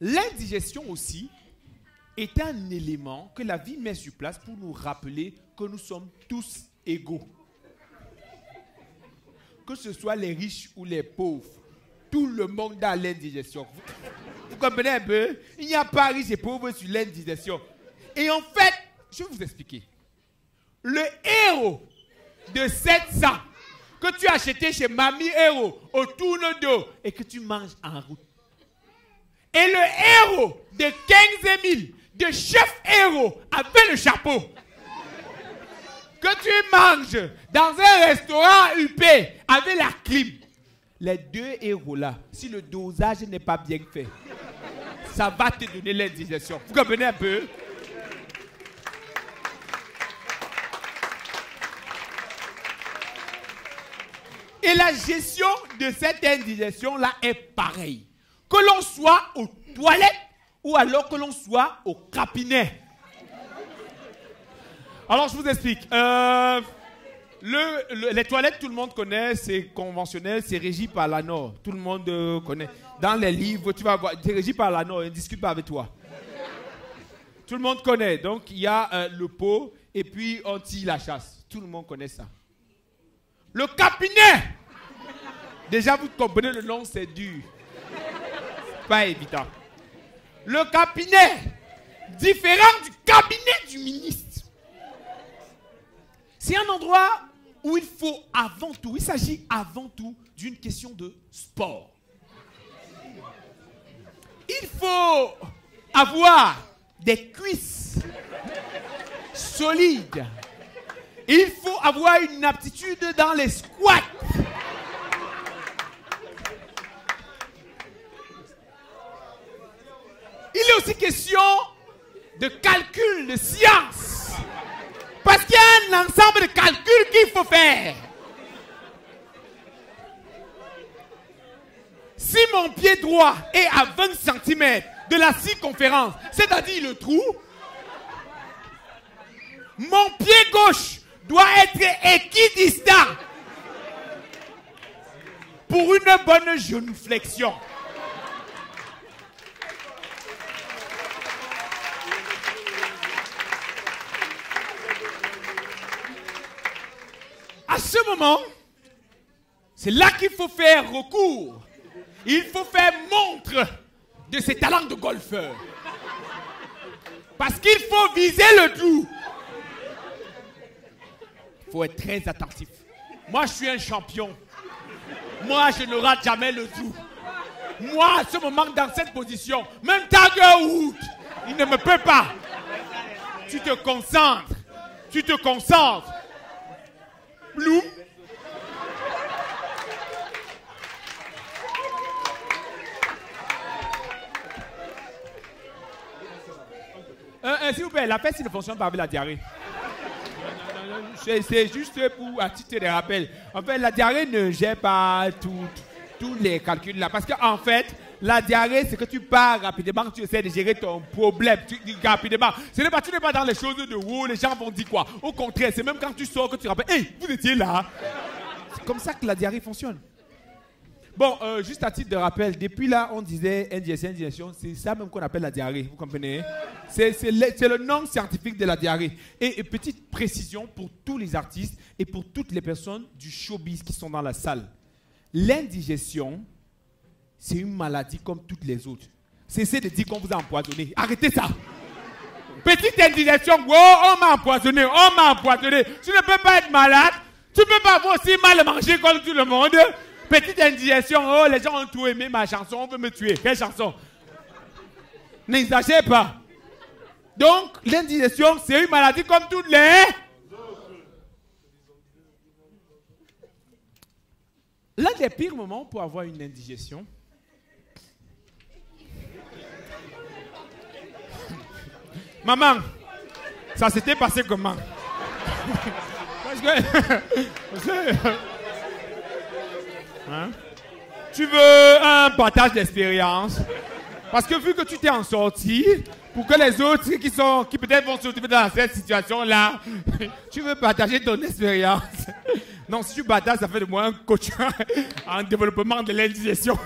L'indigestion aussi est un élément que la vie met sur place pour nous rappeler que nous sommes tous égaux. Que ce soit les riches ou les pauvres, tout le monde a l'indigestion. Vous comprenez un peu? Il n'y a pas riche et pauvre sur l'indigestion. Et en fait, je vais vous expliquer. Le héros de 700 que tu as acheté chez Mamie Héros au tourne d'eau et que tu manges en route. Et le héros de 15 000 de chef héros avec le chapeau que tu manges dans un restaurant huppé avec la clim. Les deux héros-là, si le dosage n'est pas bien fait, ça va te donner l'indigestion. Vous comprenez un peu? Et la gestion de cette indigestion-là est pareille. Que l'on soit aux toilettes ou alors que l'on soit au cabinet. Alors, je vous explique. Les toilettes, tout le monde connaît, c'est conventionnel, c'est régi par la norme. Tout le monde connaît. Dans les livres, tu vas voir, c'est régi par la norme, on ne discute pas avec toi. Tout le monde connaît. Donc, il y a le pot et puis on tire la chasse. Tout le monde connaît ça. Le cabinet. Déjà, vous comprenez le nom, c'est dur. Pas évident. Le cabinet, différent du cabinet du ministre. C'est un endroit où il faut avant tout, il s'agit avant tout d'une question de sport. Il faut avoir des cuisses solides. Il faut avoir une aptitude dans les squats. Il est aussi question de calcul, de science. Parce qu'il y a un ensemble de calculs qu'il faut faire. Si mon pied droit est à 20 cm de la circonférence, c'est-à-dire le trou, mon pied gauche doit être équidistant pour une bonne genuflexion. À ce moment, c'est là qu'il faut faire recours. Il faut faire montre de ses talents de golfeur. Parce qu'il faut viser le trou. Il faut être très attentif. Moi, je suis un champion. Moi, je ne rate jamais le trou. Moi, à ce moment, dans cette position, même Tiger Woods, il ne me peut pas. Tu te concentres. Tu te concentres. Bloom. S'il vous plaît, la peste ne fonctionne pas avec la diarrhée. C'est juste pour à titre de rappel. En fait, la diarrhée ne gère pas tous les calculs là. Parce qu'en fait, la diarrhée, c'est que tu pars rapidement, tu essaies de gérer ton problème rapidement. Tu n'es pas dans les choses de haut, les gens vont dire quoi. Au contraire, c'est même quand tu sors que tu rappelles, hey, vous étiez là. C'est comme ça que la diarrhée fonctionne. Bon, juste à titre de rappel, depuis là, on disait indigestion, c'est ça même qu'on appelle la diarrhée, vous comprenez? C'est le nom scientifique de la diarrhée. Et petite précision pour tous les artistes et pour toutes les personnes du showbiz qui sont dans la salle. L'indigestion, c'est une maladie comme toutes les autres. Cessez de dire qu'on vous a empoisonné. Arrêtez ça. Petite indigestion, wow, on m'a empoisonné, on m'a empoisonné. Tu ne peux pas être malade, tu ne peux pas avoir aussi mal manger comme tout le monde. Petite indigestion, oh, les gens ont tout aimé ma chanson, on veut me tuer. Quelle chanson? N'exagère pas. Donc, l'indigestion, c'est une maladie comme toutes les... L'un des pires moments pour avoir une indigestion, maman, ça s'était passé comment? Parce que... Hein? Tu veux un partage d'expérience? Parce que vu que tu t'es en sorti, pour que les autres qui peut-être vont se retrouver dans cette situation-là, tu veux partager ton expérience. Non, si tu partages, ça fait de moi un coach en développement de l'indigestion.